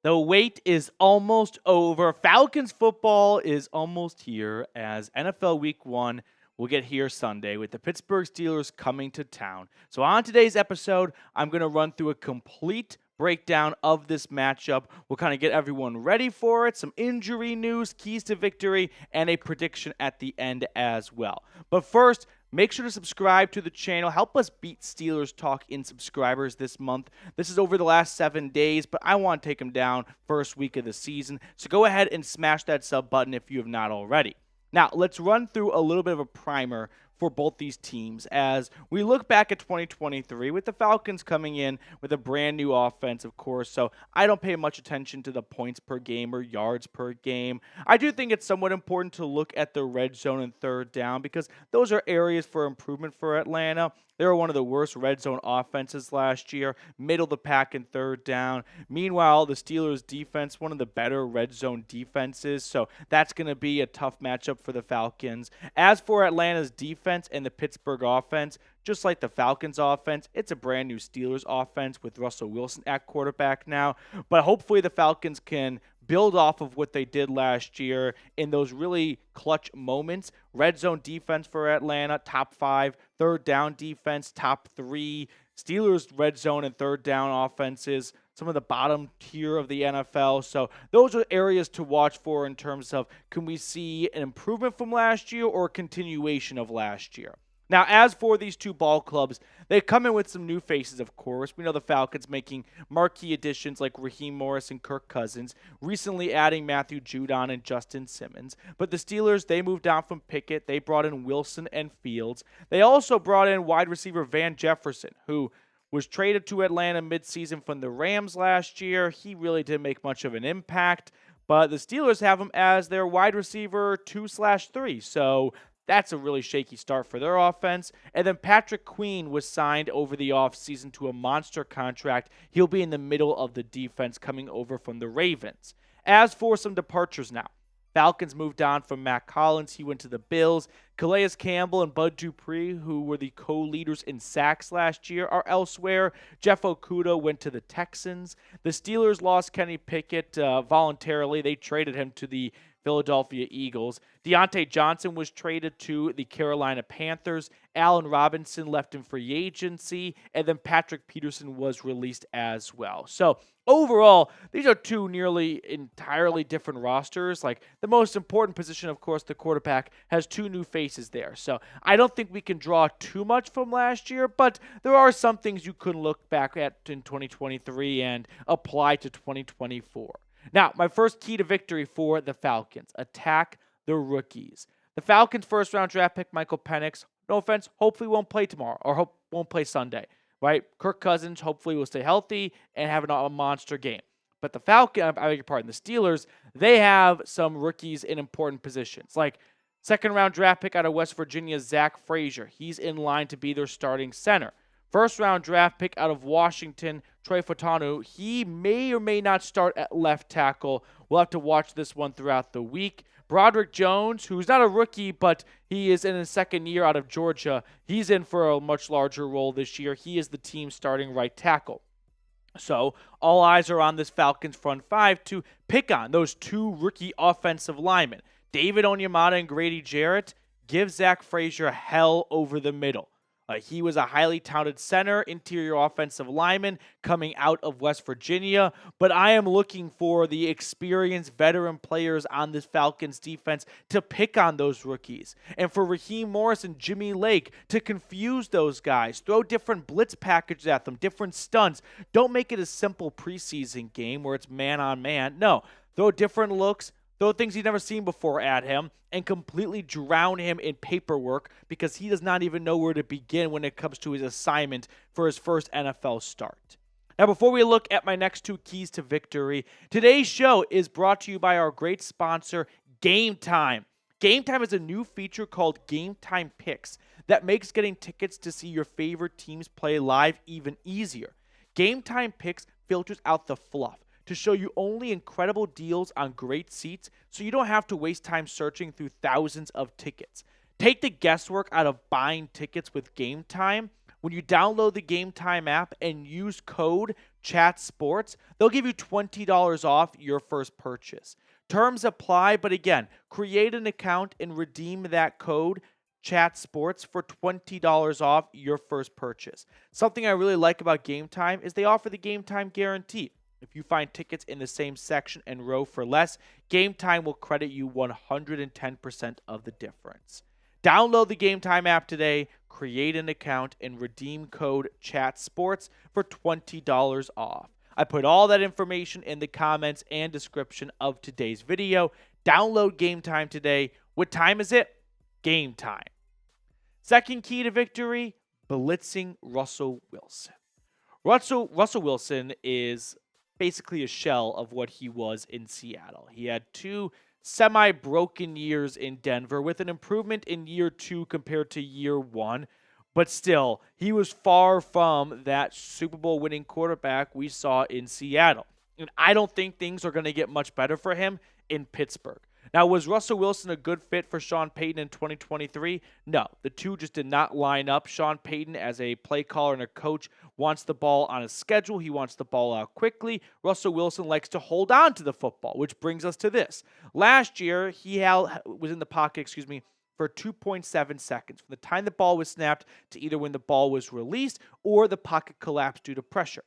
The wait is almost over. Falcons football is almost here as NFL Week 1 will get here Sunday with the Pittsburgh Steelers coming to town. So on today's episode, I'm going to run through a complete breakdown of this matchup. We'll kind of get everyone ready for it, some injury news, keys to victory, and a prediction at the end as well. But first, make sure to subscribe to the channel. Help us beat Steelers Talk in subscribers this month. This is over the last 7 days, but I want to take them down first week of the season. So go ahead and smash that sub button if you have not already. Now, let's run through a little bit of a primer for both these teams as we look back at 2023 with the Falcons coming in with a brand new offense, of course. So I don't pay much attention to the points per game or yards per game. I do think it's somewhat important to look at the red zone and third down because those are areas for improvement for Atlanta. They were one of the worst red zone offenses last year, middle of the pack in third down. Meanwhile, the Steelers defense, one of the better red zone defenses, so that's going to be a tough matchup for the Falcons. As for Atlanta's defense and the Pittsburgh offense, just like the Falcons offense, it's a brand new Steelers offense with Russell Wilson at quarterback now, but hopefully the Falcons can build off of what they did last year in those really clutch moments. Red zone defense for Atlanta, top 5. Third down defense, top 3. Steelers red zone and third down offenses, some of the bottom tier of the NFL. So those are areas to watch for in terms of can we see an improvement from last year or a continuation of last year. Now, as for these two ball clubs, they come in with some new faces, of course. We know the Falcons making marquee additions like Raheem Morris and Kirk Cousins, recently adding Matthew Judon and Justin Simmons. But the Steelers, they moved on from Pickett. They brought in Wilson and Fields. They also brought in wide receiver Van Jefferson, who was traded to Atlanta midseason from the Rams last year. He really didn't make much of an impact, but the Steelers have him as their wide receiver 2/3. So that's a really shaky start for their offense. And then Patrick Queen was signed over the offseason to a monster contract. He'll be in the middle of the defense coming over from the Ravens. As for some departures now, Falcons moved on from Mack Hollins. He went to the Bills. Calais Campbell and Bud Dupree, who were the co-leaders in sacks last year, are elsewhere. Jeff Okudah went to the Texans. The Steelers lost Kenny Pickett voluntarily. They traded him to the Philadelphia Eagles. Deontay Johnson was traded to the Carolina Panthers. Allen Robinson left in free agency. And then Patrick Peterson was released as well. So overall, these are two nearly entirely different rosters. Like the most important position, of course, the quarterback, has two new faces there. So I don't think we can draw too much from last year, but there are some things you could look back at in 2023 and apply to 2024. Now, my first key to victory for the Falcons, attack the rookies. The Falcons' first-round draft pick, Michael Penix, no offense, hopefully won't play tomorrow or won't play Sunday, right? Kirk Cousins hopefully will stay healthy and have a monster game. But the Falcons, I beg your pardon, the Steelers, they have some rookies in important positions, like second-round draft pick out of West Virginia, Zach Frazier. He's in line to be their starting center. First-round draft pick out of Washington, Troy Fautanu. He may or may not start at left tackle. We'll have to watch this one throughout the week. Broderick Jones, who's not a rookie, but he is in his second year out of Georgia. He's in for a much larger role this year. He is the team's starting right tackle. So all eyes are on this Falcons front 5 to pick on those two rookie offensive linemen. David Onyemata and Grady Jarrett give Zach Frazier hell over the middle. He was a highly touted center, interior offensive lineman coming out of West Virginia, but I am looking for the experienced veteran players on this Falcons defense to pick on those rookies, and for Raheem Morris and Jimmy Lake to confuse those guys, throw different blitz packages at them, different stunts. Don't make it a simple preseason game where it's man-on-man. No, throw different looks, throw things you've never seen before at him, and completely drown him in paperwork because he does not even know where to begin when it comes to his assignment for his first NFL start. Now, before we look at my next two keys to victory, today's show is brought to you by our great sponsor, Game Time. Game Time is a new feature called Game Time Picks that makes getting tickets to see your favorite teams play live even easier. Game Time Picks filters out the fluff to show you only incredible deals on great seats so you don't have to waste time searching through thousands of tickets. Take the guesswork out of buying tickets with Game Time. When you download the Game Time app and use code CHATSPORTS, they'll give you $20 off your first purchase. Terms apply, but again, create an account and redeem that code CHATSPORTS for $20 off your first purchase. Something I really like about Game Time is they offer the Game Time guarantee. If you find tickets in the same section and row for less, Game Time will credit you 110% of the difference. Download the Game Time app today, create an account, and redeem code CHATSPORTS for $20 off. I put all that information in the comments and description of today's video. Download Game Time today. What time is it? Game time. Second key to victory, blitzing Russell Wilson. Russell Wilson is basically a shell of what he was in Seattle. He had 2 semi-broken years in Denver with an improvement in year 2 compared to year 1. But still, he was far from that Super Bowl winning quarterback we saw in Seattle. And I don't think things are going to get much better for him in Pittsburgh. Now, was Russell Wilson a good fit for Sean Payton in 2023? No, the two just did not line up. Sean Payton, as a play caller and a coach, wants the ball on a schedule. He wants the ball out quickly. Russell Wilson likes to hold on to the football, which brings us to this. Last year, he was in the pocket, for 2.7 seconds from the time the ball was snapped to either when the ball was released or the pocket collapsed due to pressure.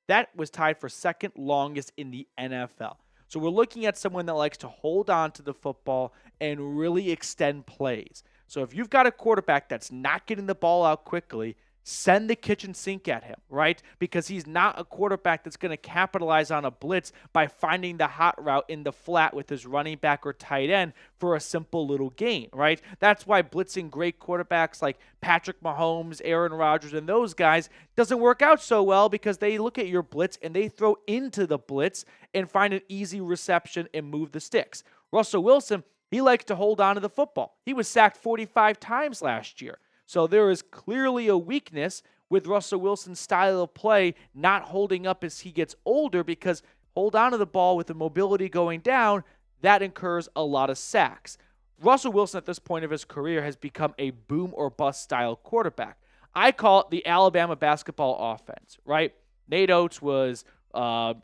That was tied for second longest in the NFL. So we're looking at someone that likes to hold on to the football and really extend plays. So if you've got a quarterback that's not getting the ball out quickly, send the kitchen sink at him, right? Because he's not a quarterback that's going to capitalize on a blitz by finding the hot route in the flat with his running back or tight end for a simple little gain, right? That's why blitzing great quarterbacks like Patrick Mahomes, Aaron Rodgers, and those guys doesn't work out so well because they look at your blitz and they throw into the blitz and find an easy reception and move the sticks. Russell Wilson, he likes to hold on to the football. He was sacked 45 times last year. So there is clearly a weakness with Russell Wilson's style of play not holding up as he gets older because hold on to the ball with the mobility going down, that incurs a lot of sacks. Russell Wilson at this point of his career has become a boom or bust style quarterback. I call it the Alabama basketball offense, right? Nate Oates was, I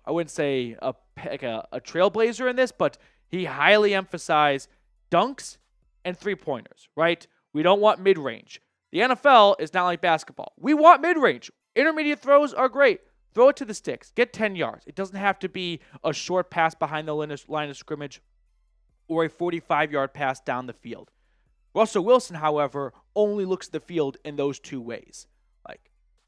wouldn't say a trailblazer in this, but he highly emphasized dunks and three-pointers, right? We don't want mid-range. The NFL is not like basketball. We want mid-range. Intermediate throws are great. Throw it to the sticks. Get 10 yards. It doesn't have to be a short pass behind the line of scrimmage or a 45-yard pass down the field. Russell Wilson, however, only looks at the field in those two ways.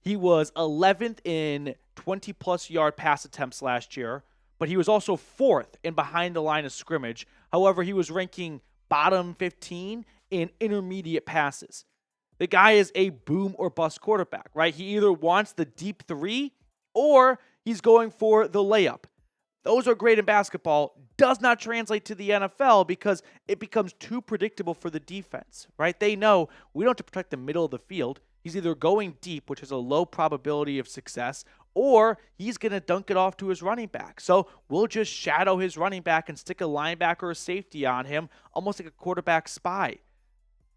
He was 11th in 20-plus yard pass attempts last year, but he was also 4th in behind the line of scrimmage. However, he was ranking bottom 15 in intermediate passes. The guy is a boom or bust quarterback, right? He either wants the deep three or he's going for the layup. Those are great in basketball. Does not translate to the NFL because it becomes too predictable for the defense, right? They know we don't have to protect the middle of the field. He's either going deep, which has a low probability of success, or he's going to dunk it off to his running back. So we'll just shadow his running back and stick a linebacker or safety on him, almost like a quarterback spy.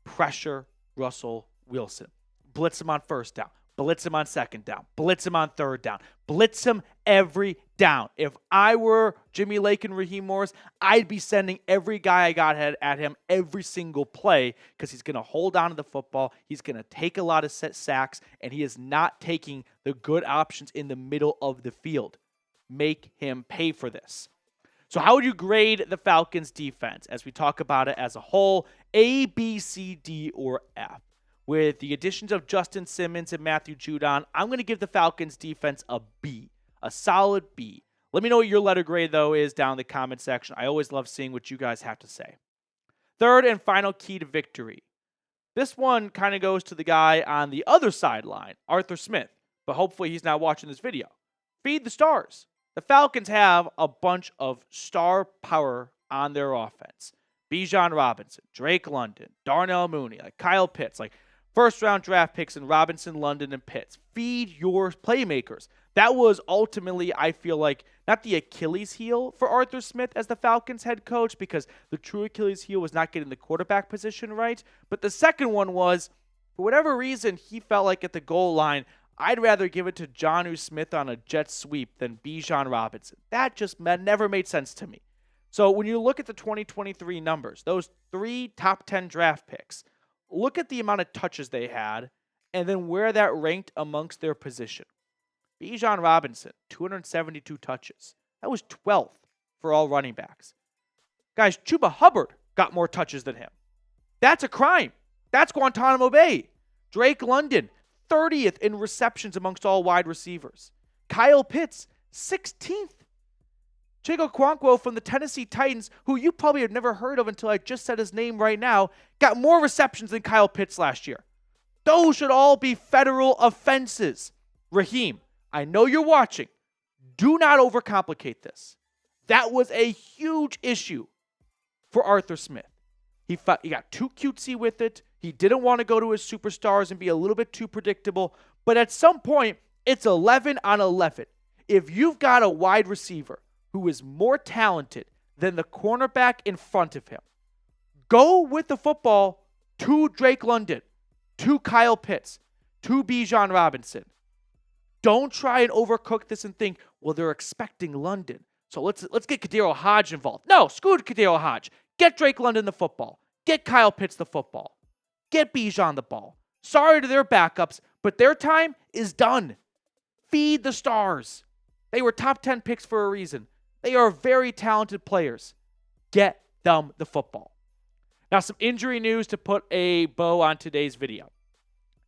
Pressure Russell Wilson. Blitz him on first down. Blitz him on second down. Blitz him on third down. Blitz him every down. If I were Jimmy Lake and Raheem Morris, I'd be sending every guy I got at him every single play because he's going to hold on to the football. He's going to take a lot of sacks, and he is not taking the good options in the middle of the field. Make him pay for this. So how would you grade the Falcons defense as we talk about it as a whole? A, B, C, D, or F? With the additions of Justin Simmons and Matthew Judon, I'm going to give the Falcons defense a B, a solid B. Let me know what your letter grade, though, is down in the comment section. I always love seeing what you guys have to say. Third and final key to victory. This one kind of goes to the guy on the other sideline, Arthur Smith, but hopefully he's not watching this video. Feed the stars. The Falcons have a bunch of star power on their offense. Bijan Robinson, Drake London, Darnell Mooney, Kyle Pitts, first-round draft picks in Robinson, London, and Pitts. Feed your playmakers. That was ultimately, I feel like, not the Achilles heel for Arthur Smith as the Falcons head coach, because the true Achilles heel was not getting the quarterback position right. But the second one was, For whatever reason, he felt like at the goal line, I'd rather give it to Jonnu Smith on a jet sweep than Bijan Robinson. That just never made sense to me. So when you look at the 2023 numbers, those 3 top 10 draft picks, look at the amount of touches they had and then where that ranked amongst their position. Bijan Robinson, 272 touches. That was 12th for all running backs. Guys, Chuba Hubbard got more touches than him. That's a crime. That's Guantanamo Bay. Drake London, 30th in receptions amongst all wide receivers. Kyle Pitts, 16th. Chigo Okonkwo from the Tennessee Titans, who you probably have never heard of until I just said his name right now, got more receptions than Kyle Pitts last year. Those should all be federal offenses. Raheem, I know you're watching. Do not overcomplicate this. That was a huge issue for Arthur Smith. He got too cutesy with it. He didn't want to go to his superstars and be a little bit too predictable. But at some point, it's 11 on 11. If you've got a wide receiver who is more talented than the cornerback in front of him, go with the football to Drake London, to Kyle Pitts, to Bijan Robinson. Don't try and overcook this and think, well, they're expecting London, so let's get Kadero Hodge involved. No, screw Kadero Hodge. Get Drake London the football. Get Kyle Pitts the football. Get Bijan the ball. Sorry to their backups, but their time is done. Feed the stars. They were top 10 picks for a reason. They are very talented players. Get them the football. Now, some injury news to put a bow on today's video.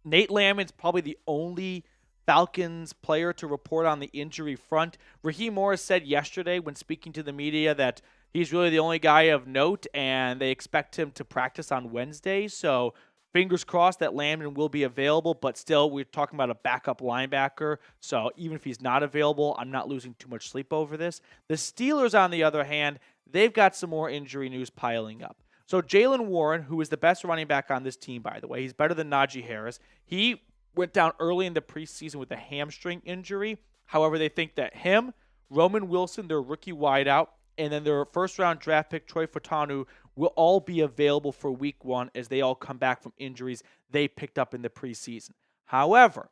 Nate Landman's probably the only Falcons player to report on the injury front. Raheem Morris said yesterday when speaking to the media that he's really the only guy of note, and they expect him to practice on Wednesday. So fingers crossed that Landman will be available, but still, we're talking about a backup linebacker. So even if he's not available, I'm not losing too much sleep over this. The Steelers, on the other hand, they've got some more injury news piling up. So Jaylen Warren, who is the best running back on this team, by the way, he's better than Najee Harris. He went down early in the preseason with a hamstring injury. However, they think that him, Roman Wilson, their rookie wideout, and then their first-round draft pick, Troy Fautanu, will all be available for week 1 as they all come back from injuries they picked up in the preseason. However,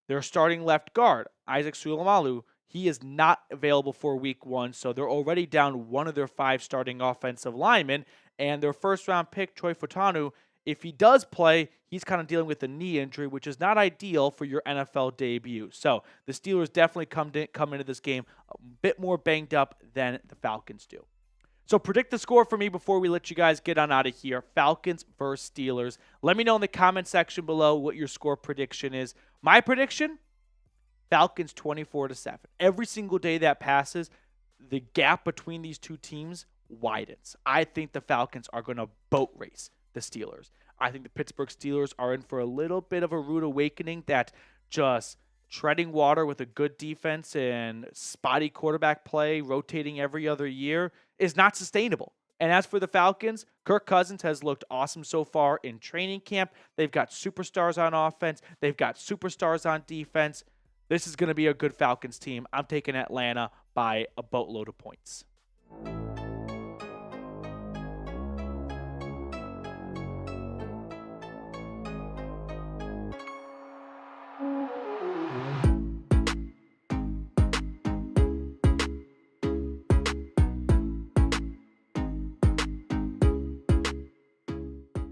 their starting left guard, Isaac Sulamalu, he is not available for week 1, so they're already down one of their 5 starting offensive linemen, and their first-round pick, Troy Fautanu, if he does play, he's kind of dealing with a knee injury, which is not ideal for your NFL debut. So the Steelers definitely come into this game a bit more banged up than the Falcons do. So predict the score for me before we let you guys get on out of here. Falcons versus Steelers. Let me know in the comment section below what your score prediction is. My prediction, Falcons 24-7. Every single day that passes, the gap between these two teams widens. I think the Falcons are going to boat race the Steelers. I think the Pittsburgh Steelers are in for a little bit of a rude awakening that just treading water with a good defense and spotty quarterback play, rotating every other year, is not sustainable. And as for the Falcons, Kirk Cousins has looked awesome so far in training camp. They've got superstars on offense. They've got superstars on defense. This is going to be a good Falcons team. I'm taking Atlanta by a boatload of points.